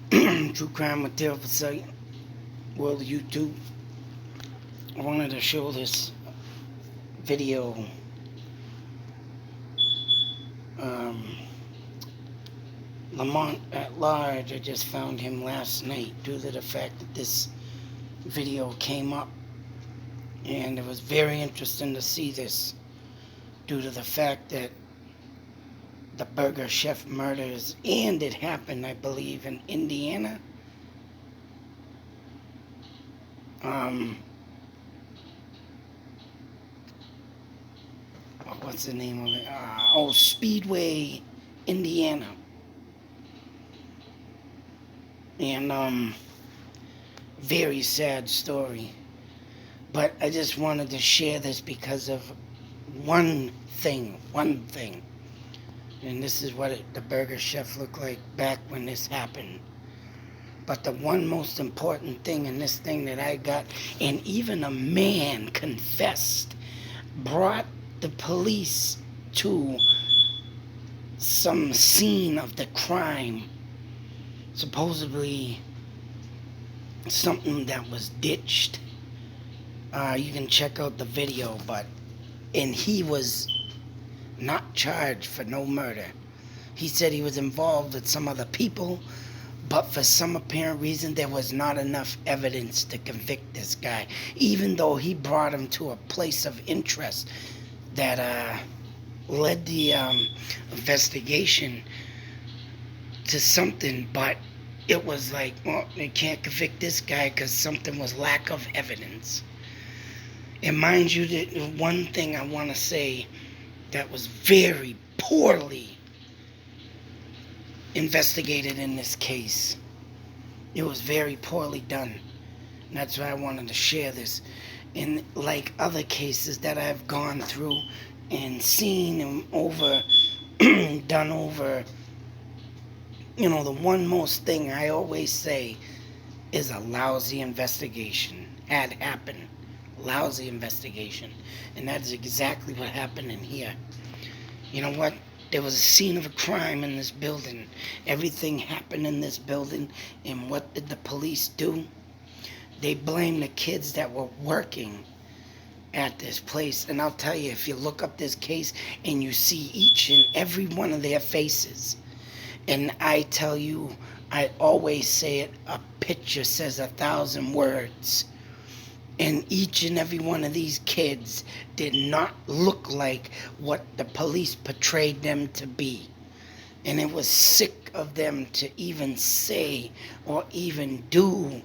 True Crime with Dale Facilian, World YouTube. I wanted to show this video. Um, Lamont at large, I just found him last night due to the fact that this video came up. And it was very interesting to see this due to the fact that the Burger Chef murders, and it happened, I believe, in Indiana. What's the name of it? Speedway, Indiana. And very sad story. But I just wanted to share this because of one thing. And this is what the Burger Chef looked like back when this happened. But the one most important thing in this thing that I got, and even a man confessed, brought the police to some scene of the crime, supposedly something that was ditched. You can check out the video, and he was not charged for no murder. He said he was involved with some other people, but for some apparent reason there was not enough evidence to convict this guy, even though he brought him to a place of interest that led the investigation to something. But it was like, well, they can't convict this guy because something was lack of evidence. And mind you, the one thing I want to say that was very poorly investigated in this case. It was very poorly done. And that's why I wanted to share this. And like other cases that I've gone through and seen and done over, the one most thing I always say is a lousy investigation had happened. Lousy investigation. And that's exactly what happened in here. You know what? There was a scene of a crime in this building. Everything happened in this building. And what did the police do? They blamed the kids that were working at this place. And I'll tell you, if you look up this case and you see each and every one of their faces, and I tell you, I always say it, a picture says 1,000 words. And each and every one of these kids did not look like what the police portrayed them to be. And it was sick of them to even say or even do,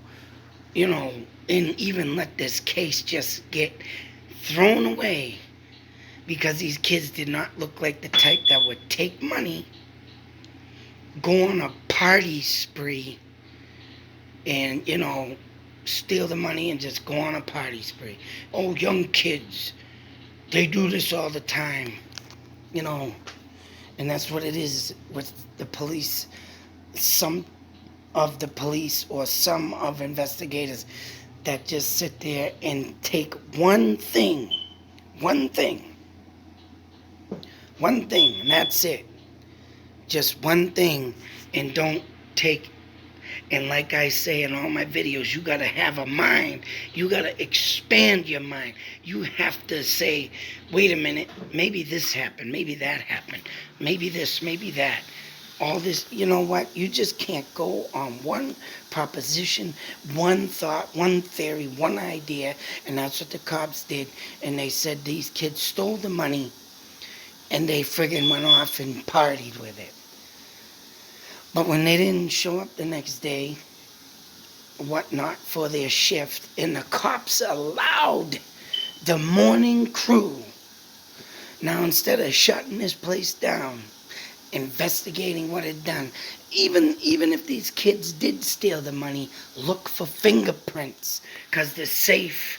and even let this case just get thrown away. Because these kids did not look like the type that would take money, go on a party spree, and, steal the money and just go on a party spree. Oh, young kids, they do this all the time, and that's what it is with the police. Some of the police or some of investigators that just sit there and take one thing, and that's it. Just one thing, and don't take. And like I say in all my videos, you got to have a mind. You got to expand your mind. You have to say, wait a minute, maybe this happened, maybe that happened, maybe this, maybe that. All this, you know what? You just can't go on one proposition, one thought, one theory, one idea. And that's what the cops did. And they said these kids stole the money and they friggin' went off and partied with it. But when they didn't show up the next day, whatnot, for their shift, and the cops allowed the morning crew, now instead of shutting this place down, investigating what it done, even if these kids did steal the money, look for fingerprints, because the safe,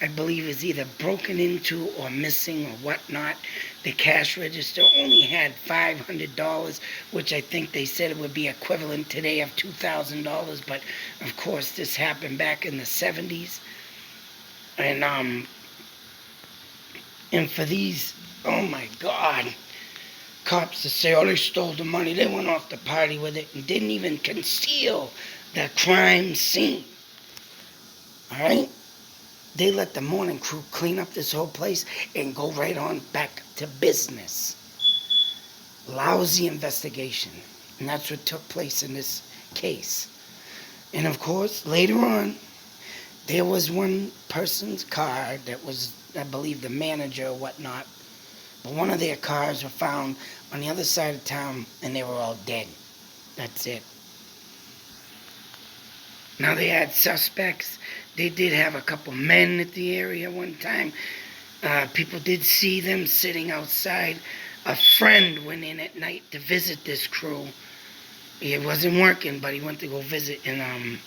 I believe, is either broken into or missing or whatnot. The cash register only had $500, which I think they said it would be equivalent today of $2,000. But of course, this happened back in the 70s. And for these, oh my God, cops to say, oh, they stole the money. They went off the party with it and didn't even conceal the crime scene. All right? They let the morning crew clean up this whole place and go right on back to business. Lousy investigation. And that's what took place in this case. And of course, later on, there was one person's car that was, I believe, the manager or whatnot. But one of their cars were found on the other side of town, and they were all dead. That's it. Now they had suspects. They did have a couple men at the area one time. People did see them sitting outside. A friend went in at night to visit this crew. It wasn't working, but he went to go visit, and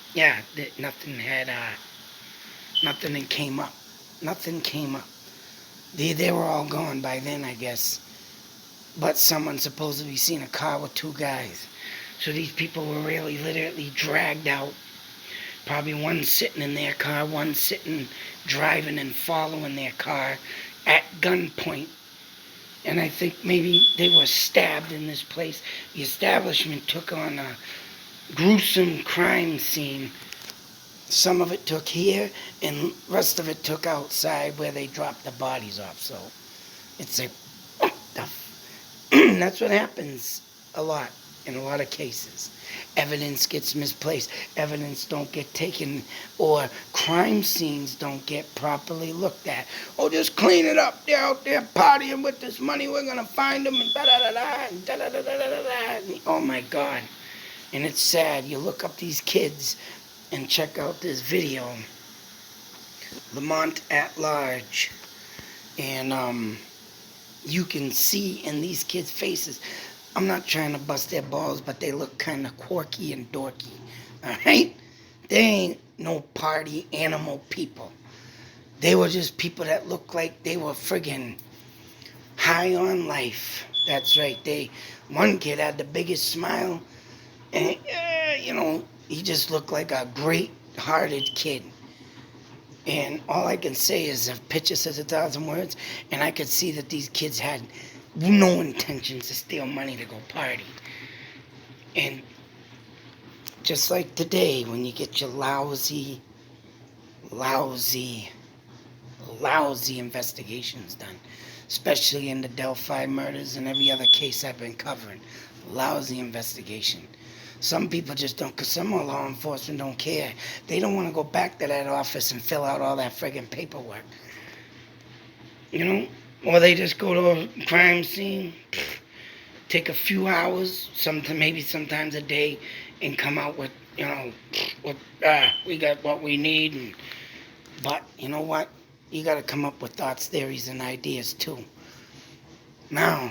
nothing came up. Nothing came up. They were all gone by then, I guess. But someone supposedly seen a car with two guys. So these people were really literally dragged out. Probably one sitting in their car, one sitting driving and following their car at gunpoint. And I think maybe they were stabbed in this place. The establishment took on a gruesome crime scene. Some of it took here, and rest of it took outside where they dropped the bodies off. So it's like, what the that's what happens a lot in a lot of cases. Evidence gets misplaced. Evidence don't get taken, or crime scenes don't get properly looked at. Oh, just clean it up. They're out there partying with this money. We're going to find them and da-da-da-da, and da-da-da-da-da-da. Oh, my God. And it's sad. You look up these kids and check out this video, Lamont at Large, and you can see in these kids' faces, I'm not trying to bust their balls, but they look kind of quirky and dorky, all right? They ain't no party animal people. They were just people that looked like they were friggin' high on life. That's right. One kid had the biggest smile, and he just looked like a great-hearted kid. And all I can say is a picture says 1,000 words, and I could see that these kids had no intentions to steal money to go party. And just like today, when you get your lousy investigations done, especially in the Delphi murders and every other case I've been covering, lousy investigation. Some people just don't, because some law enforcement don't care. They don't want to go back to that office and fill out all that friggin' paperwork. Or they just go to a crime scene, take a few hours, maybe sometimes a day, and come out with, we got what we need. But you know what? You got to come up with thoughts, theories, and ideas too. Now,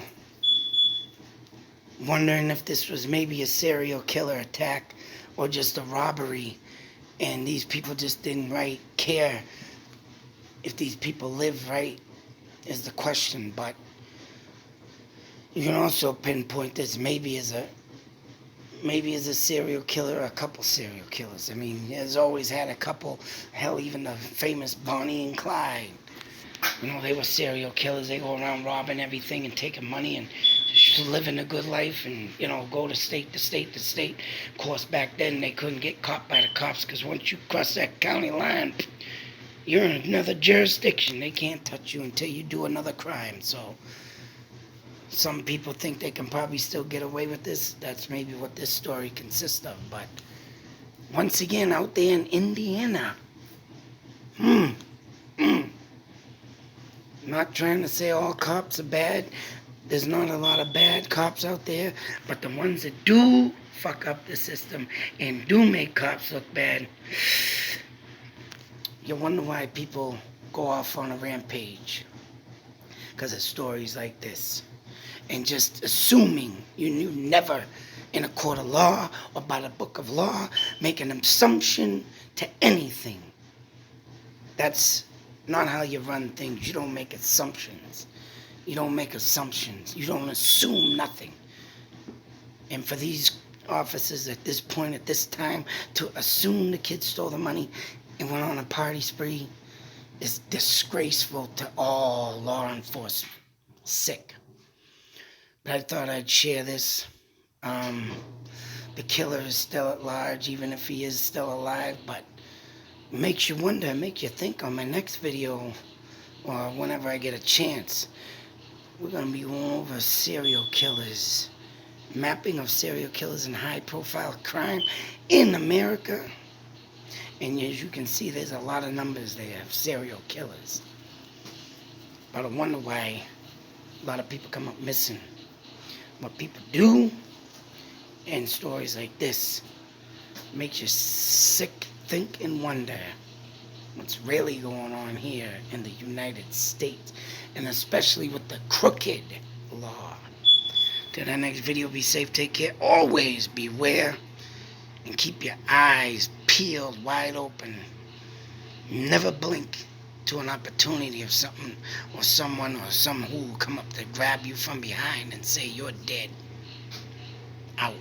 wondering if this was maybe a serial killer attack or just a robbery, and these people just didn't care if these people live right is the question. But you can also pinpoint this maybe as a serial killer or a couple serial killers. I mean, there's always had a couple. Hell, even the famous Bonnie and Clyde. They were serial killers. They go around robbing everything and taking money and living a good life and, go to state to state to state. Of course, back then they couldn't get caught by the cops because once you cross that county line, you're in another jurisdiction. They can't touch you until you do another crime. So some people think they can probably still get away with this. That's maybe what this story consists of. But once again, out there in Indiana, not trying to say all cops are bad. There's not a lot of bad cops out there, but the ones that do fuck up the system and do make cops look bad, you wonder why people go off on a rampage. Because of stories like this. And just assuming you knew never in a court of law or by the book of law, make an assumption to anything. That's not how you run things. You don't make assumptions. You don't make assumptions. You don't assume nothing. And for these officers at this point, at this time, to assume the kid stole the money and went on a party spree is disgraceful to all law enforcement. Sick. But I thought I'd share this. The killer is still at large, even if he is still alive, but it makes you wonder, make you think on my next video, or whenever I get a chance. We're going to be going over serial killers, mapping of serial killers and high-profile crime in America. And as you can see, there's a lot of numbers there of serial killers. But I wonder why a lot of people come up missing. What people do, and stories like this makes you sick, think, and wonder what's really going on here in the United States, and especially with the crooked law. Till that next video, be safe, take care, always beware, and keep your eyes peeled wide open. Never blink to an opportunity of something or someone or some who will come up to grab you from behind and say you're dead. Out.